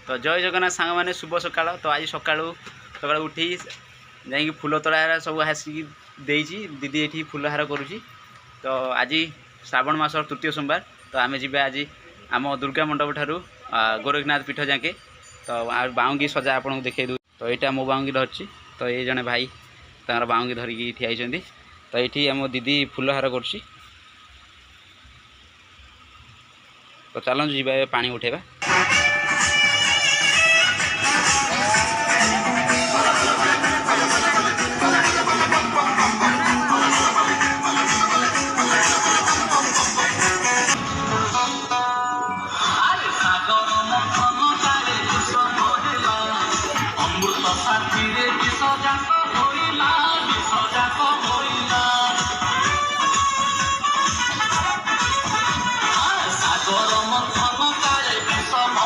तो जय जगन्नाथ सांग मैंने शुभ सकाल। तो आज सकालू सकाल उठी जा फुल तोड़ा सब आसिक दीदी ये फुल हार करुँची। तो आज श्रावण मास तृतीय सोमवार। तो आम जी आज आम दुर्गा मंडप ठारू गोरखनाथ पीठ जाके तो बाउंगी सजा आपको देखा दूँ। तो यहाँ मो बाउंगी धरची। तो ये जड़े भाई तर बाउंगी धरिकी ठियाई। तो ये आम दीदी फुल हार कर। तो चलू जी पानी उठेबा।